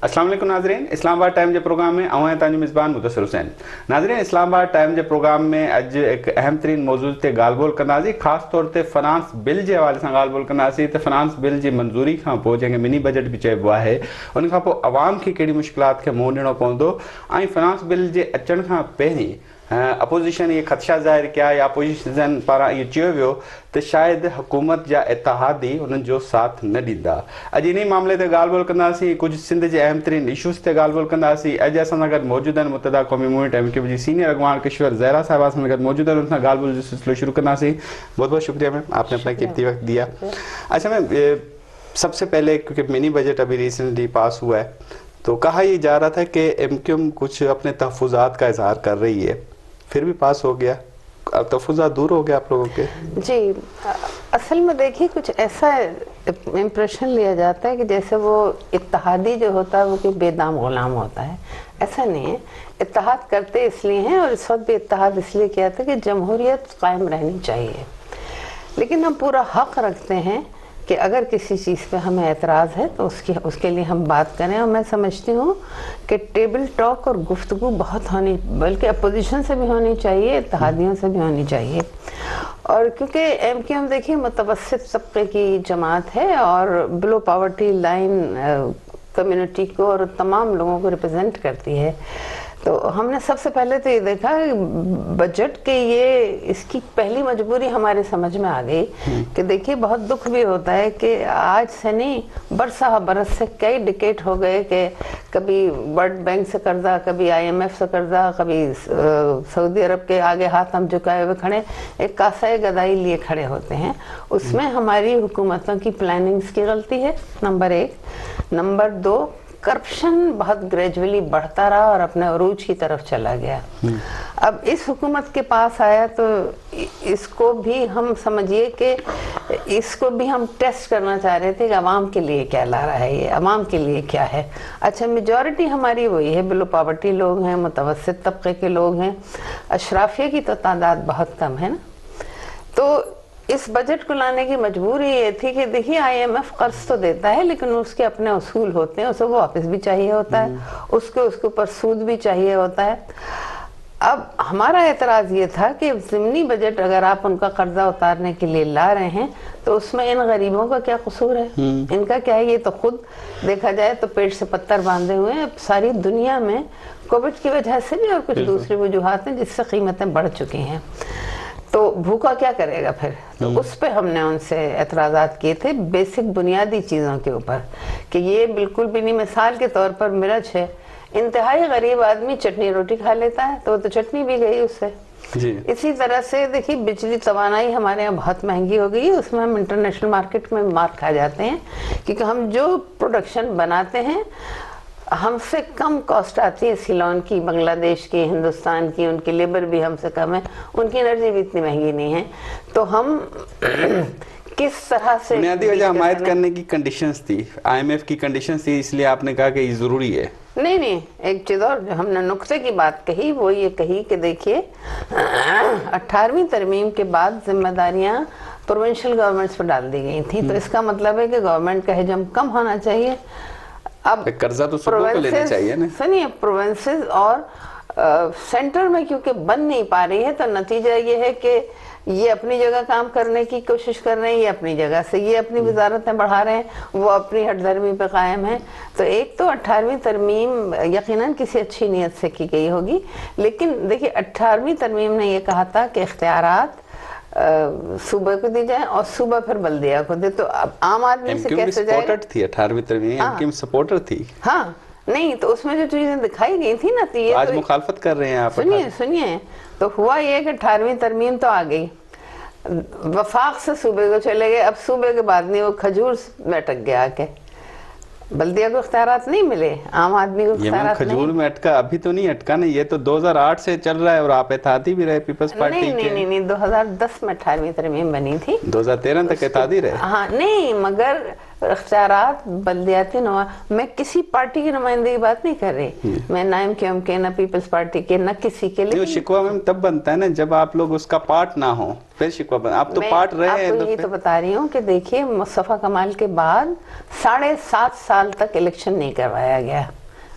अस्सलाम वालेकुम नाज़रीन, इस्लामाबाद टाइम के प्रोग्राम में आऊं तांजो मिज़बान मुदस्सिर हुसैन। नाज़रीन, इस्लामाबाद टाइम के प्रोग्राम में अज एक अहम तरीन मौजूद ते गाल बोल करनासी, खास तौर ते फाइनेंस बिल के हवाले से गाल बोल करनासी। तो फाइनेंस बिल की मंजूरी का पोइ जैसे मिनी बजट भी चइबो आहे, उन खां पोइ अवाम की कहिड़ी मुश्किलात के मुंहुं ॾियणो पवंदो ऐं फाइनेंस बिल के अचण खां पहिरीं अपोजिशन ये खदशा ज़ाहिर किया या अपोजिशन पारा ये चयो वियो तो शायद हुकूमत या इत्तेहादी उन्हनि जो साथ न ॾींदा। अॼु इन मामले ते ॻाल्हि ॿोल कंदासीं, कुछ सिंध जे अहम तरीन इशूज़ ते ॻाल्हि ॿोल कंदासीं। अॼु असां सां गॾु मौजूद आहिनि मुतहदा क़ौमी मूवमेंट MKP जी सीनियर अगवान किश्वर ज़हरा साहिबा असां सां गॾु मौजूद आहिनि। उनसां ॻाल्हि ॿोल जो सिलसिलो शुरू कंदासीं। बहुत बहुत शुक्रिया मैम, आपने अपना कीमती वक्त दिया। अच्छा मैम, सबसे पहले क्योंकि मिनी बजट अभी रिसेंटली पास हुआ है, तो कहा यह जा रहा था कि MQM कुछ अपने तहफ़्फ़ुज़ात का इज़हार कर रही है, फिर भी पास हो गया। अब तहफ़्फ़ुज़ात दूर हो गया आप लोगों के? जी, असल में देखिए कुछ ऐसा इम्प्रेशन लिया जाता है कि जैसे वो इत्तेहादी जो होता है वो कोई बेदाम गुलाम होता है। ऐसा नहीं है। इत्तेहाद करते इसलिए हैं और इस वक्त भी इत्तेहाद इसलिए किया था कि जमहूरियत कायम रहनी चाहिए, लेकिन हम पूरा हक रखते हैं कि अगर किसी चीज़ पे हमें एतराज़ है तो उसके लिए हम बात करें। और मैं समझती हूँ कि टेबल टॉक और गुफ्तगू बहुत होनी, बल्कि अपोजिशन से भी होनी चाहिए, इत्तेहादियों से भी होनी चाहिए। और क्योंकि MQM देखिए मुतवस्सित तबके की जमात है और बिलो पावर्टी लाइन कम्युनिटी को और तमाम लोगों को रिप्रेजेंट करती है। तो हमने सबसे पहले तो ये देखा बजट के ये इसकी पहली मजबूरी हमारे समझ में आ गई कि देखिए बहुत दुख भी होता है कि आज से नहीं बरसा बरस से कई डिकेट हो गए कि कभी वर्ल्ड बैंक से कर्जा, कभी IMF से कर्जा, कभी सऊदी अरब के आगे हाथ हम झुकाए हुए खड़े, एक कासाए गदाई लिए खड़े होते हैं। उसमें हमारी हुकूमतों की प्लानिंग्स की गलती है, नंबर 1। नंबर 2, करप्शन बहुत ग्रेजुअली बढ़ता रहा और अपने अरूज की तरफ चला गया। अब इस हुकूमत के पास आया तो इसको भी हम समझिए कि इसको भी हम टेस्ट करना चाह रहे थे कि अवाम के लिए क्या ला रहा है, ये अवाम के लिए क्या है। अच्छा, मेजॉरिटी हमारी वही है, बिलो पॉवर्टी लोग हैं, मुतवस्सित तबके के लोग हैं, अशराफिया की तो तादाद बहुत कम है ना। तो इस बजट को लाने की मजबूरी ये थी कि देखिए IMF कर्ज तो देता है लेकिन उसके अपने उसूल होते हैं, उसे वापस भी चाहिए होता है, उसके ऊपर सूद भी चाहिए होता है। अब हमारा एतराज़ ये था कि ज़िमनी बजट अगर आप उनका कर्जा उतारने के लिए ला रहे हैं तो उसमें इन गरीबों का क्या कसूर है, इनका क्या है। ये तो खुद देखा जाए तो पेट से पत्थर बांधे हुए हैं। सारी दुनिया में कोविड की वजह से भी और कुछ दूसरी वजूहात हैं जिससे कीमतें बढ़ चुकी हैं, तो भूखा क्या करेगा फिर। तो उस पे हमने उनसे एतराज़ात किए थे बेसिक बुनियादी चीज़ों के ऊपर कि ये बिल्कुल भी नहीं। मिसाल के तौर पर मिर्च है, इंतहाई गरीब आदमी चटनी रोटी खा लेता है तो वो तो चटनी भी गई उससे जी। इसी तरह से देखिए बिजली तवानाई हमारे यहाँ बहुत महंगी हो गई है, उसमें हम इंटरनेशनल मार्केट में मार खा जाते हैं क्योंकि हम जो प्रोडक्शन बनाते हैं हमसे कम कॉस्ट आती है सिलोन की, बांग्लादेश की, हिंदुस्तान की, उनकी लेबर भी हमसे कम है, उनकी एनर्जी भी इतनी महंगी नहीं है। तो हम किस तरह से बुनियादी वजह हमायत करने की कंडीशंस थी, IMF की कंडीशंस थी, इसलिए आपने कहा कि ये ज़रूरी है। नहीं, एक चीज़ और जो हमने नुक्ते की बात कही वो ये कही कि देखिए 18वीं तरमीम के बाद जिम्मेदारियां प्रोविंशियल गवर्नमेंट्स पर डाल दी गई थी। तो इसका मतलब है कि गवर्नमेंट का हजम कम होना चाहिए। अब कर्जा तो सबको लेना चाहिए ना। सुनिए, प्रोविंसेस और सेंटर में क्योंकि बन नहीं पा रही है तो नतीजा ये है कि ये अपनी जगह काम करने की कोशिश कर रहे हैं, ये अपनी जगह से ये अपनी वजारतें बढ़ा रहे हैं, वो अपनी हटधर्मी पे कायम है। तो एक तो 18वीं तरमीम यकीनन किसी अच्छी नीयत से की गई होगी, लेकिन देखिए 18वीं तरमीम ने ये कहा था कि इख्तियारात सूबे को दी जाए और सूबा फिर बल्दिया को दे। तो अब आम आदमी से कैसे जाएगा। सपोर्टर थी 18वीं तरमीम, MQM सपोर्टर थी। हाँ, नहीं तो उसमें जो चीजें दिखाई गई थी ना, तो ये आज तो मुखालफत कर रहे हैं आप। सुनिए तो हुआ ये कि 18वीं तरमीम तो आ गई, वफाक से सूबे को चले गए। अब सूबे के बाद नहीं, वो खजूर में अटक गया आके, बल्दिया को इख्तियारात नहीं मिले, आम आदमी को इख्तियारात नहीं। खजूर में अटका, अभी तो नहीं अटका ना, ये तो 2008 से चल रहा है और आप एतहादी भी रहे पीपल्स पार्टी के। नहीं 2010 में 18वीं तरमीम बनी थी, 2013 तक एतहादी रहे। हाँ नहीं, मगर اختیارات بلدیاتی میں کسی پارٹی کی نمائندگی کی بات نہیں کر رہی، میں نہ ایم کیو ایم کے، نہ پیپلز پارٹی کے، نہ کسی کے لیے. شکوہ میں تب بنتا ہے نا جب آپ لوگ اس کا پارٹ نہ ہو، پھر شکوہ بنتا. آپ تو پارٹ رہے ہیں. آپ کو یہی تو بتا رہی ہوں کہ دیکھیے مصطفیٰ کمال کے بعد 7.5 سال تک الیکشن نہیں کروایا گیا،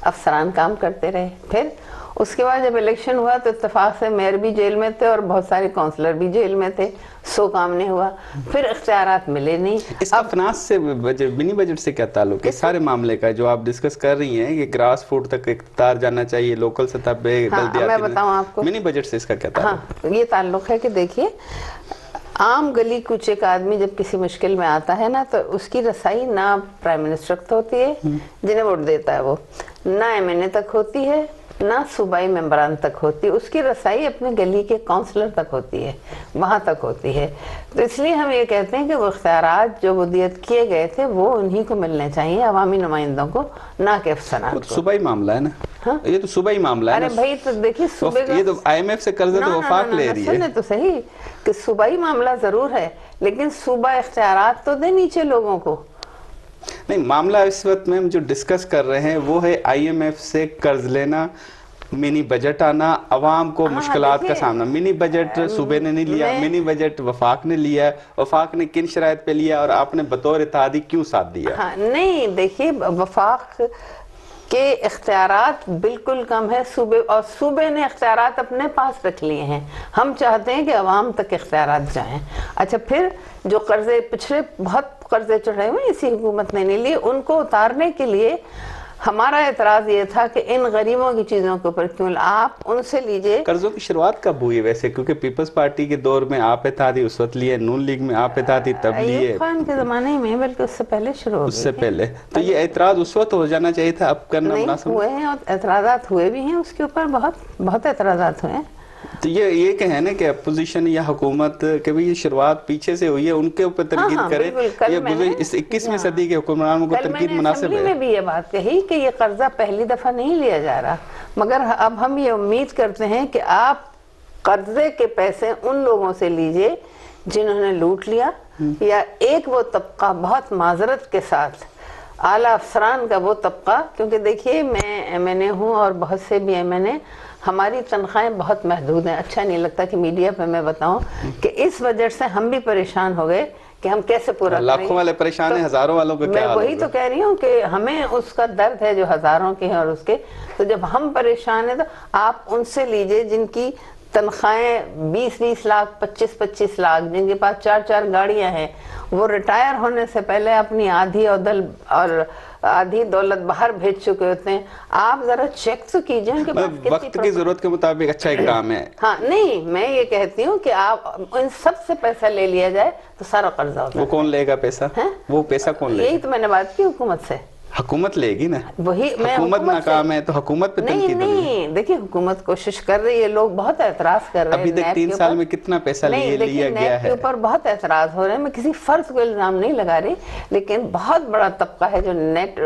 افسران کام کرتے رہے. پھر اس کے بعد جب الیکشن ہوا تو اتفاق سے میئر بھی جیل میں تھے اور بہت سارے کونسلر بھی جیل میں تھے، سو کام نہیں ہوا. پھر اختیارات ملے نہیں. اس کا فنانس سے منی بجٹ سے کیا تعلق ہے؟ سارے معاملے کا جو آپ ڈسکس کر رہی ہیں کہ گراس روٹ تک اقتدار جانا چاہیے، لوکل سطح پہ، میں بتاؤں آپ کو منی بجٹ سے اس کا کیا تعلق؟ ہاں، یہ تعلق ہے کہ دیکھیے عام گلی کوچے کا آدمی جب کسی مشکل میں آتا ہے نا تو اس کی رسائی نہ پرائم منسٹر تک ہوتی ہے جنہیں ووٹ دیتا ہے وہ، نہ ایم این اے تک ہوتی ہے، نہ صوبائی ممبران تک ہوتی ہے. اس کی رسائی اپنے گلی کے کونسلر تک ہوتی ہے، وہاں تک ہوتی ہے. تو اس لیے ہم یہ کہتے ہیں کہ وہ اختیارات جو ودیت کیے گئے تھے وہ انہی کو ملنے چاہیے، عوامی نمائندوں کو، نہ کہ افسران کو. صوبائی معاملہ ہے نا، یہ تو صوبائی معاملہ ہے. ارے بھائی تو دیکھیے صوبے کا، یہ تو آئی ایم ایف سے قرض تو وفاق لے رہی ہے. سنیں تو صحیح کہ صوبائی معاملہ ضرور ہے لیکن صوبہ اختیارات تو دے نیچے لوگوں کو. نہیں، معاملہ اس وقت میں ہم جو ڈسکس کر رہے ہیں وہ ہے آئی ایم ایف سے قرض لینا، منی بجٹ آنا، عوام کو مشکلات کا سامنا. منی بجٹ صوبے نے نہیں لیا، منی بجٹ وفاق نے لیا. وفاق نے کن شرائط پہ لیا اور آپ نے بطور اتحادی کیوں ساتھ دیا؟ نہیں دیکھیے وفاق کے اختیارات بالکل کم ہے صوبے، اور صوبے نے اختیارات اپنے پاس رکھ لیے ہیں. ہم چاہتے ہیں کہ عوام تک اختیارات جائیں. اچھا پھر جو قرضے پچھلے بہت قرضے چڑھے ہوئے اسی حکومت نے نہیں لیے، ان کو اتارنے کے لیے ہمارا اعتراض یہ تھا کہ ان غریبوں کی چیزوں کے اوپر کیوں آپ ان سے لیجئے. قرضوں کی شروعات کب ہوئی ویسے؟ کیونکہ پیپلز پارٹی کے دور میں آپ اتحادی اس وقت لیے، نون لیگ میں آپ اتحادی تب لیے، ایوب خان کے زمانے میں، بلکہ اس سے پہلے شروع ہو گئی. اس سے پہلے تو یہ اعتراض اس وقت ہو جانا چاہیے تھا، اب کرنا مناسب ہوئے ہیں، اور اعتراضات ہوئے بھی ہیں اس کے اوپر، بہت اعتراضات ہوئے ہیں. تو یہ کہیں نا کہ اپوزیشن یا حکومت کہ یہ شروعات پیچھے سے ہوئی ہے، ان کے اوپر تنقید کرے. اس 21ویں صدی کے حکمرانوں کو تنقید مناسب ہے. میں بھی یہ بات کہی کہ یہ قرضہ پہلی دفعہ نہیں لیا جا رہا، مگر اب ہم یہ امید کرتے ہیں کہ آپ قرضے کے پیسے ان لوگوں سے لیجئے جنہوں نے لوٹ لیا، یا ایک وہ طبقہ بہت معذرت کے ساتھ اعلیٰ افسران کا وہ طبقہ. کیونکہ دیکھیے میں ایم این اے ہوں اور بہت سے بھی ایم این اے، ہماری تنخواہیں بہت محدود ہیں. اچھا نہیں لگتا کہ میڈیا پہ میں بتاؤں کہ اس وجہ سے ہم بھی پریشان ہو گئے کہ ہم کیسے پورا کریں. لاکھوں والے پریشان ہیں، ہزاروں والوں کا کیا حال ہوگا؟ میں وہی تو کہہ رہی ہوں کہ ہمیں اس کا درد ہے جو ہزاروں کے ہیں اور اس کے. تو جب ہم پریشان ہیں تو آپ ان سے لیجئے جن کی تنخواہیں 20 لاکھ 25 لاکھ، جن کے پاس 4 گاڑیاں ہیں، وہ ریٹائر ہونے سے پہلے اپنی آدھی دولت باہر بھیج چکے ہوتے ہیں. آپ ذرا چیک تو کیجئے ان کے پاس وقت کی ضرورت کے مطابق اچھا اقدام ہے. ہاں نہیں، میں یہ کہتی ہوں کہ آپ ان سب سے پیسہ لے لیا جائے تو سارا قرضہ ہوتا ہے. وہ کون لے گا پیسہ؟ وہ پیسہ کون لے گا؟ یہی تو میں نے بات کی حکومت سے. حکومت لے گی نا، وہی حکومت ناکام ہے تو حکومت پہ تنقید ہوگی. نہیں دیکھیں حکومت کوشش کر رہی ہے، لوگ بہت اعتراض کر رہے ہیں. ابھی تک 3 سال میں کتنا پیسہ لیا گیا نیب کے اوپر بہت اعتراض ہو رہے ہیں. میں کسی فرد کو الزام نہیں لگا رہی، لیکن بہت بڑا طبقہ ہے جو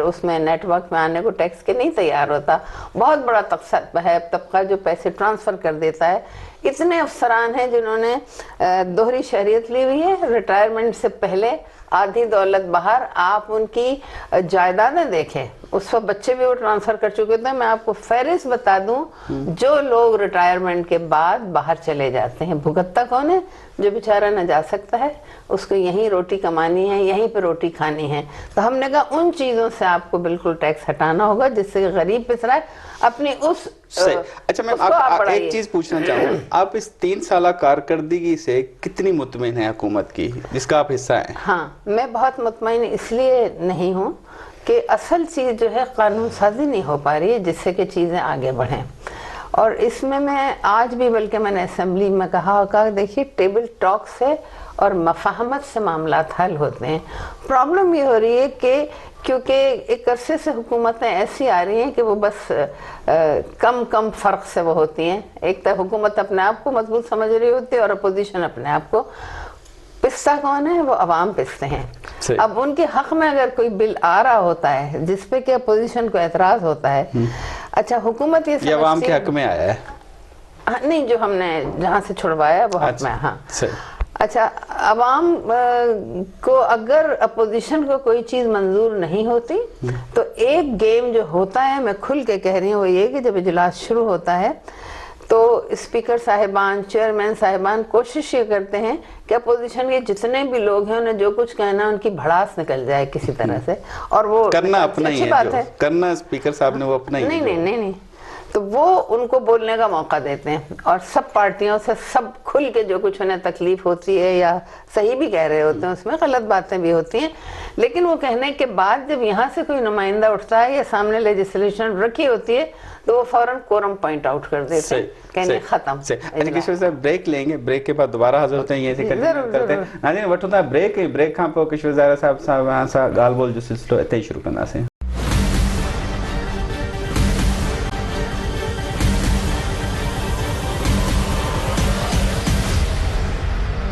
اس میں نیٹ ورک میں آنے کو ٹیکس کے نہیں تیار ہوتا. بہت بڑا طبقہ جو پیسے ٹرانسفر کر دیتا ہے. اتنے افسران ہیں جنہوں نے دوہری شہریت لی ہوئی ہے، ریٹائرمنٹ سے پہلے آدھی دولت باہر. آپ ان کی جائیدادیں دیکھیں، اس وقت بچے بھی وہ ٹرانسفر کر چکے تھے. میں آپ کو فہرست بتا دوں جو لوگ ریٹائرمنٹ کے بعد باہر چلے جاتے ہیں. بھگتتا کون ہے؟ جو بیچارہ نہ جا سکتا ہے، اس کو یہیں روٹی کمانی ہے، یہیں پہ روٹی کھانی ہے. تو ہم نے کہا ان چیزوں سے آپ کو بالکل ٹیکس ہٹانا ہوگا جس سے غریب پسرا ہے اپنی اس. اچھا میم، آپ ایک چیز پوچھنا چاہوں گا، آپ اس 3 سالہ کارکردگی سے کتنی مطمئن ہیں حکومت کی جس کا آپ حصہ ہیں؟ ہاں میں بہت مطمئن اس لیے نہیں ہوں کہ اصل چیز جو ہے قانون سازی نہیں ہو پا رہی ہے جس سے کہ چیزیں آگے بڑھیں. اور اس میں آج بھی، بلکہ میں نے اسمبلی میں کہا دیکھیے ٹیبل ٹاک سے اور مفاہمت سے معاملات حل ہوتے ہیں. پرابلم یہ ہو رہی ہے کہ کیونکہ ایک عرصے سے حکومتیں ایسی آ رہی ہیں کہ وہ بس کم فرق سے وہ ہوتی ہیں. ایک تو حکومت اپنے آپ کو مضبوط سمجھ رہی ہوتی ہے اور اپوزیشن اپنے آپ کو. پستا کون ہے؟ وہ عوام پستے ہیں. اب ان کے حق میں اگر کوئی بل آ رہا ہوتا ہے جس پہ کہ اپوزیشن کو اعتراض ہوتا ہے، اچھا حکومت یہ عوام کے حق میں آیا ہے؟ نہیں، جو ہم نے جہاں سے چھڑوایا وہ حق میں. ہاں अच्छा, अवाम को अगर अपोजिशन को कोई चीज मंजूर नहीं होती तो एक गेम जो होता है, मैं खुल के कह रही हूँ, वो ये कि जब इजलास शुरू होता है तो स्पीकर साहिबान, चेयरमैन साहिबान कोशिश ये करते हैं कि अपोजिशन के जितने भी लोग हैं उन्हें जो कुछ कहना है उनकी भड़ास निकल जाए किसी तरह से, और वो करना अपना ही अच्छी बात है, करना स्पीकर साहब ने वो अपना ही नहीं, तो वो उनको बोलने का मौका देते हैं और सब पार्टियों से सब खुल के जो कुछ उन्हें तकलीफ होती है या सही भी कह रहे होते हैं, उसमें गलत बातें भी होती हैं, लेकिन वो कहने के बाद जब यहाँ से कोई नुमाइंदा उठता है या सामने लेजिस्लेशन रखी होती है तो वो फौरन कोरम पॉइंट आउट कर देते हैं, कहने खत्म। अच्छा किशोर साहब, ब्रेक लेंगे, ब्रेक के बाद दोबारा हाजिर होते हैं, ये से करते हैं नाज़रीन वठूं था ब्रेक खां पोइ किशोर ज़ाहिरा साहब सां ॻाल्हि ॿोल जो सिलसिलो हिते ई शुरू कंदासीं।